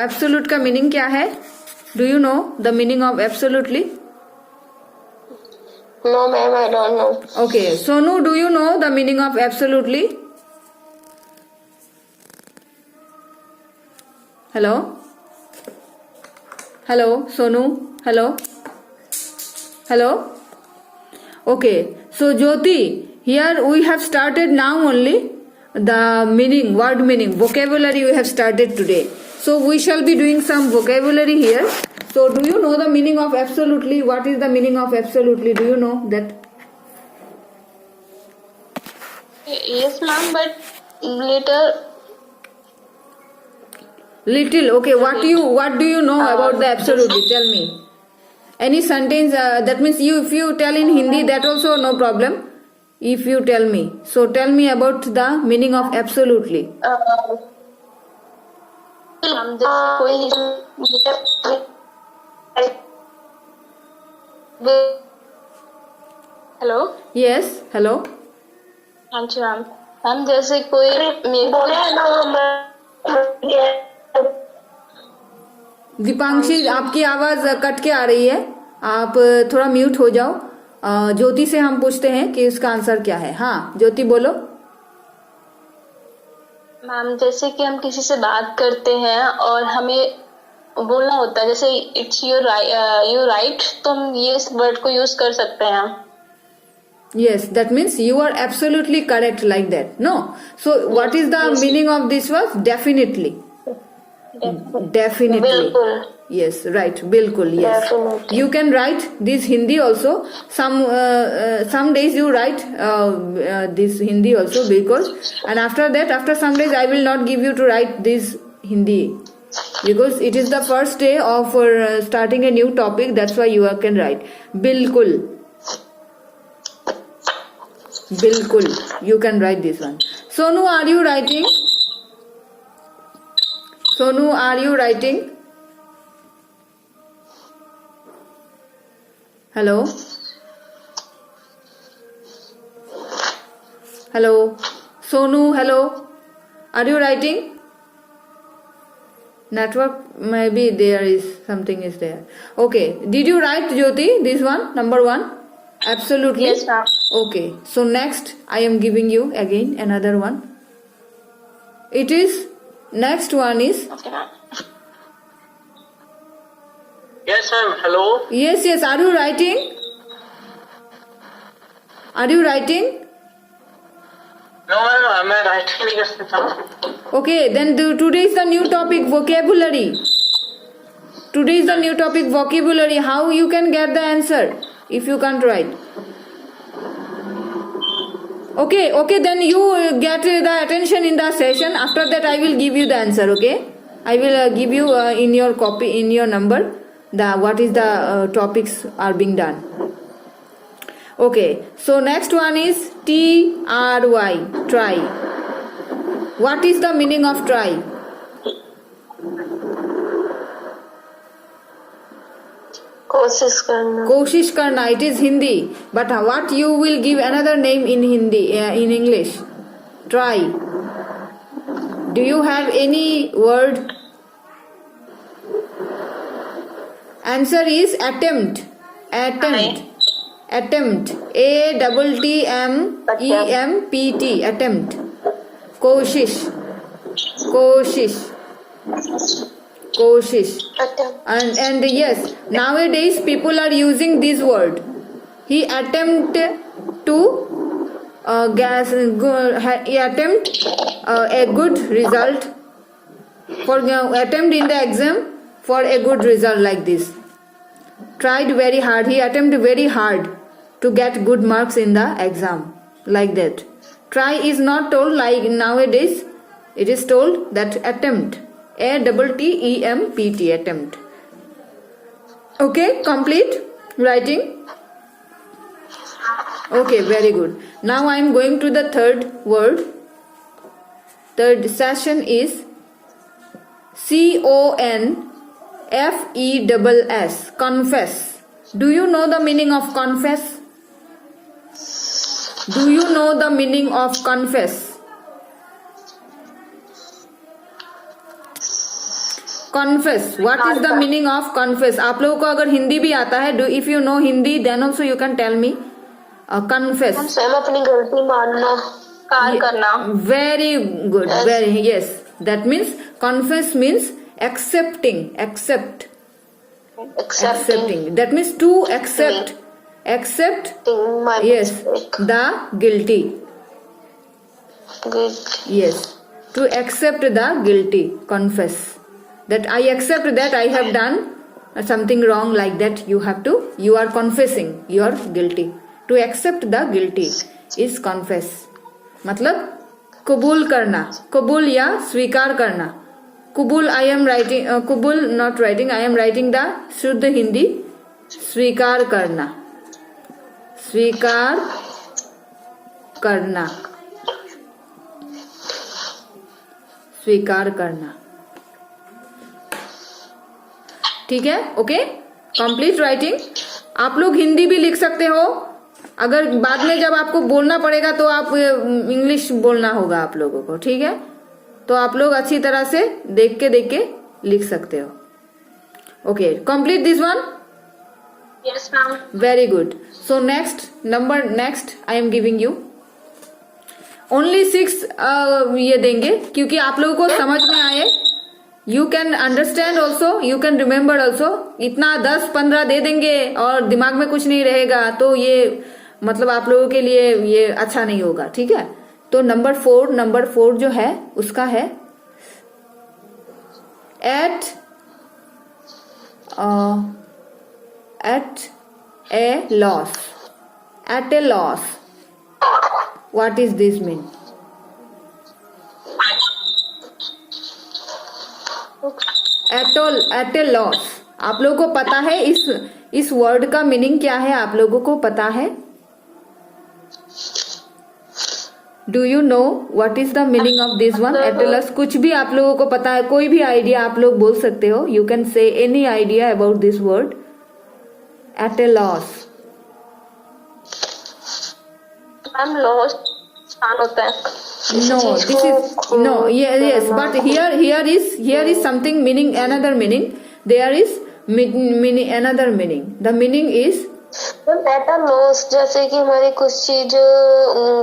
Absolute का meaning क्या है? Do you know the meaning of absolutely? No, ma'am, I don't know. Okay, Sonu, do you know the meaning of absolutely? Hello? Hello, Sonu? Hello? Hello? Okay, so Jyoti, here we have started now only the meaning, word meaning, vocabulary we have started today. So we shall be doing some vocabulary here. So do you know the meaning of absolutely? What is the meaning of absolutely? Do you know that? Yes, ma'am, but little. Little. Okay, what do you know about the absolutely? Tell me. Any sentence that means if you tell in Hindi, that also no problem. If you tell me, so tell me about the meaning of absolutely. हम जैसे कोई hello Yes. Hello. हाँ जी ma'am हम जैसे कोई दीपांशी, आपकी आवाज cut के आ रही है, आप थोड़ा म्यूट हो जाओ। ज्योति से हम पूछते हैं कि इसका आंसर क्या है। हाँ ज्योति बोलो। मैम जैसे कि हम किसी से बात करते हैं और हमें बोलना होता है जैसे इट्स योर राइट तो हम ये वर्ड को यूज कर सकते हैं। Yes, that means you are absolutely correct like that. No. So what is the meaning of this word? Definitely. Definitely. बिल्कुल Yes, right. Bilkul. Yes. Definitely. You can write this Hindi also. Some days you write this Hindi also because, and after that, after some days, I will not give you to write this Hindi because it is the first day of starting a new topic. That's why you can write Bilkul. Bilkul. You can write this one. Sonu, are you writing? Sonu, are you writing? Hello? Hello? Sonu, hello? Are you writing? Network, maybe there is something is there. Okay. Did you write, Jyoti, this one? Number 1? Absolutely. Yes, ma'am. Okay. So next, I am giving you again another one. It is, next one is, Okay, ma'am. Yes, ma'am. Hello. yes. Are you writing? Are you writing? No, ma'am. I'm writing. Okay, then today is the new topic, vocabulary. Today is the new topic, vocabulary. How you can get the answer if you can't write? Okay, then you get the attention in the session. After that, I will give you the answer. Okay, I will give you in your copy, in your number, the what is the topics are being done. Okay, so next one is TRY, try. What is the meaning of try? कोशिश करना कोशिश करना. It is Hindi, but what you will give another name in Hindi, in English? Try. Do you have any word? Answer is attempt. Attempt. Attempt. ATTMEMPT. Attempt. कोशिश. कोशिश. कोशिश. And yes, nowadays people are using this word. He attempt to he attempt a good result for attempt in the exam for a good result like this. Tried very hard. He attempted very hard to get good marks in the exam like that. Try is not told like nowadays. It is told that attempt. ATTEMPT, attempt. Okay, complete writing. Okay, very good. Now I am going to the third word. Third session is CONFESS, confess. Do you know the meaning of confess? Do you know the meaning of confess? Confess. What is the meaning of confess? आप लोगों को अगर हिंदी भी आता है, do if you know Hindi then also you can tell me. Confess. हम स्वयं अपनी गलती मानना, कार करना. Very good. Very, yes. That means confess means accepting. Accepting. That means to accept. Accept. My Yes. mistake. The guilty. Good. Yes. To accept the guilty. Confess. That I accept that I have done something wrong like that. You are confessing. You are guilty. To accept the guilty is confess. मतलब कबूल करना, कबूल या स्वीकार करना. कबूल I am writing, कबूल not writing, I am writing the शुद्ध हिंदी. स्वीकार करना, स्वीकार करना, स्वीकार करना. ठीक है, ओके. Complete writing. आप लोग हिंदी भी लिख सकते हो. अगर बाद में जब आपको बोलना पड़ेगा तो आप इंग्लिश बोलना होगा आप लोगों को. ठीक है, तो आप लोग अच्छी तरह से देख के लिख सकते हो. Okay, complete this one. Yes, ma'am. Very good. So next I am giving you only 6 ये देंगे, क्योंकि आप लोगों को समझ में आए. You can understand also, you can remember also. इतना 10-15 दे देंगे और दिमाग में कुछ नहीं रहेगा तो ये मतलब आप लोगों के लिए ये अच्छा नहीं होगा. ठीक है, तो नंबर 4 जो है उसका है at a loss. At a loss. What is this mean? At a loss. आप लोगों को पता है इस वर्ड का मीनिंग क्या है? आप लोगों को पता है? Do you know what is the meaning of this one? At a loss. कुछ भी आप लोगों को पता है, कोई भी आइडिया आप लोग बोल सकते हो. You can say any idea about this word at a loss. Ma'am loss होता है. No, this is no. Yes, but here is something meaning, another meaning. There is meaning, another meaning. The meaning is at a loss, जैसे कि हमारी कुछ चीज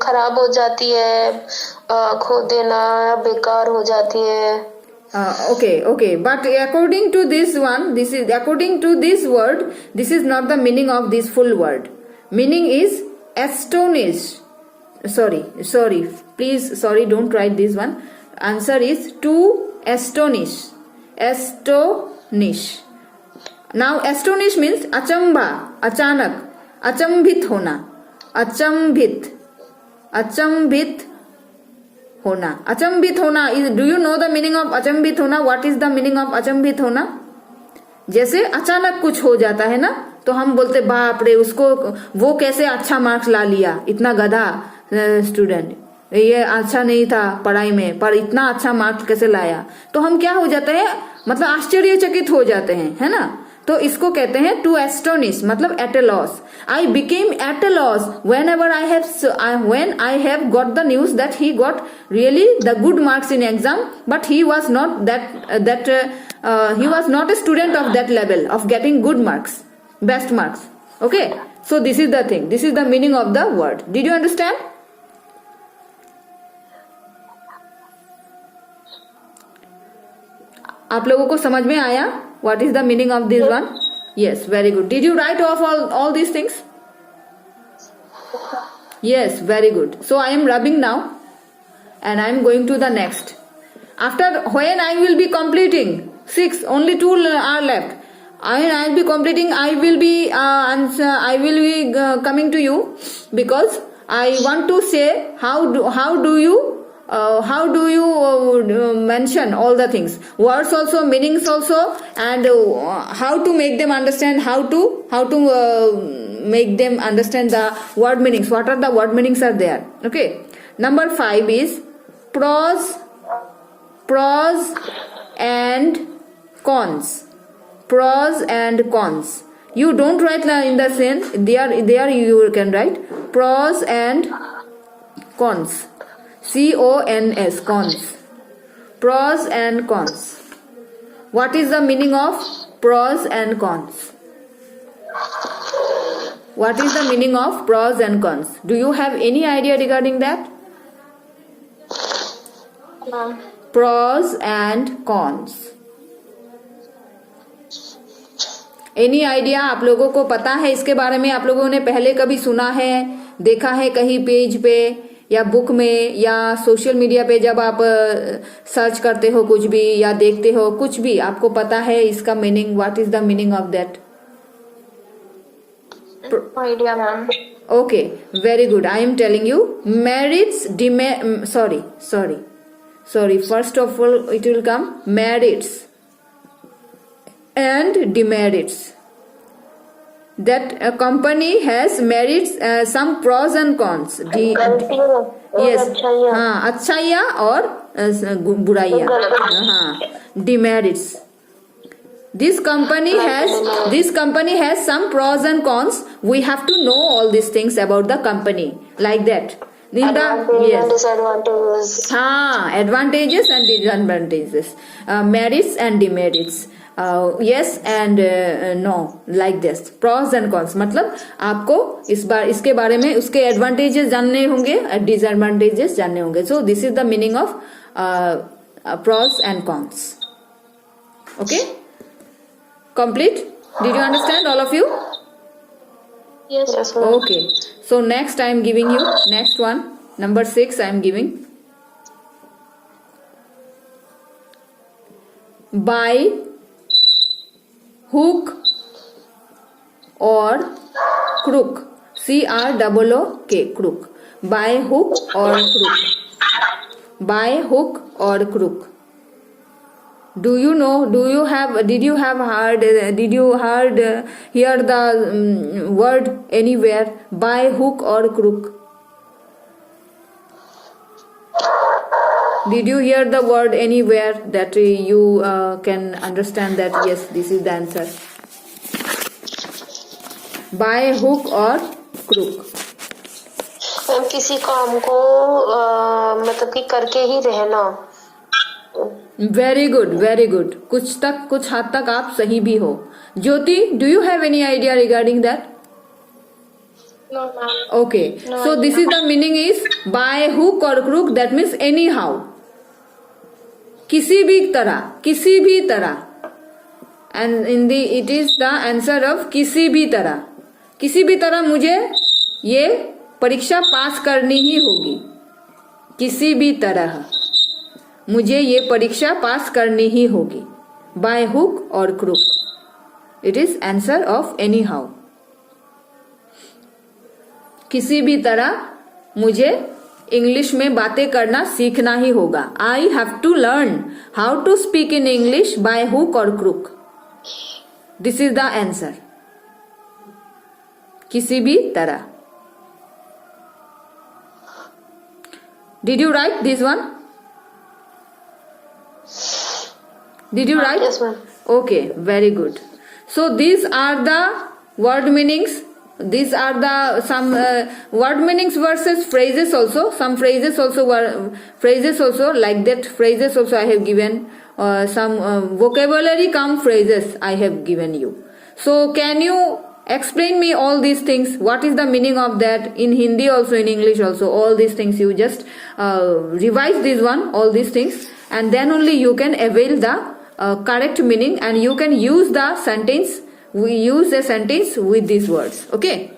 खराब हो जाती है, खो देना, बेकार हो जाती है. Okay. But according to this one, according to this word, this is not the meaning of this full word. Meaning is astonished. Sorry. Please, don't write this one. Answer is to astonish. Astonish. Now, astonish means अचंभा, अचानक, अचंभित होना, अचंभित होना. Do you know the meaning of अचंभित होना? What is the meaning of अचंभित होना? जैसे अचानक कुछ हो जाता है ना, तो हम बोलते बाप रे, उसको वो कैसे अच्छा मार्क्स ला लिया, इतना गधा स्टूडेंट, ये अच्छा नहीं था पढ़ाई में पर इतना अच्छा मार्क्स कैसे लाया. तो हम क्या हो जाते हैं, मतलब आश्चर्यचकित हो जाते हैं, है ना. तो इसको कहते हैं टू एस्टोनिश, मतलब at a loss. I became at a loss when I have got the news that he got really the good marks in exam, but he was not he was not a student of that level of getting good marks, best marks. Okay, so this is the thing, this is the meaning of the word. Did you understand? आप लोगों को समझ में आया what is the meaning of this one? Yes, very good. Did you write off all these things? Yes, very good. So I am rubbing now and I am going to the next. After when I will be completing 6, only 2 are left. I will be completing. I will be coming to you because I want to say how do you mention all the things, words also, meanings also, and how to make them understand, how to make them understand the word meanings. What are the word meanings are there? Okay, number 5 is pros and cons. Pros and cons. You don't write in the sense, there you can write pros and cons. CONS, cons. Pros and cons. What is the meaning of pros and cons? What is the meaning of pros and cons? Do you have any idea regarding that? No. Pros and cons. Any idea? आप लोगों को पता है इसके बारे में? आप लोगों ने पहले कभी सुना है, देखा है कहीं पेज पे या बुक में या सोशल मीडिया पे? जब आप सर्च करते हो कुछ भी या देखते हो कुछ भी, आपको पता है इसका meaning? What is the meaning of that? Idea ma'am. Okay, very good. I am telling you, merits, sorry. First of all, it will come merits and demerits. That a company has merits, some pros and cons. Yes, हाँ, अच्छाइयाँ और बुराइयाँ. हाँ, demerits. This company has some pros and cons. We have to know all these things about the company, like that. Disadvantages. Advantages and disadvantages, merits and demerits, yes and no, like this. Pros and cons मतलब आपको इसके बारे में उसके advantages जानने होंगे, disadvantages जानने होंगे. So this is the meaning of pros and cons. Okay? Complete? Did you understand, all of you? Yes. Yes ma'am. Okay. So next I am giving you next one, number 6 I am giving. By hook or crook. CROOK, crook. By hook or crook. By hook or crook. Did you hear the word anywhere? By hook or crook? Did you hear the word anywhere that you can understand that yes, this is the answer? By hook or crook? Ma'am किसी काम को मतलब कि करके ही रहना. Very good. कुछ हद तक आप सही भी हो. Jyoti, do you have any idea regarding that? No ma'am. Okay, so this is the meaning is by hook or crook, that means anyhow. किसी भी तरह. And it is the answer of किसी भी तरह मुझे ये परीक्षा पास करनी ही होगी. किसी भी तरह मुझे ये परीक्षा पास करनी ही होगी. By hook or crook. It is answer of anyhow. किसी भी तरह मुझे इंग्लिश में बातें करना सीखना ही होगा. I have to learn how to speak in English by hook or crook. This is the answer. किसी भी तरह. Did you write this one? Did you write? Yes ma'am. Okay, very good. So these are the word meanings. These are the some word meanings versus phrases also. Some phrases also like that. Phrases also I have given. Some vocabulary come phrases I have given you. So can you explain me all these things? What is the meaning of that in Hindi also, in English also? All these things you just revise this one, all these things, and then only you can avail the correct meaning, and you can use the sentence. We use a sentence with these words. Okay.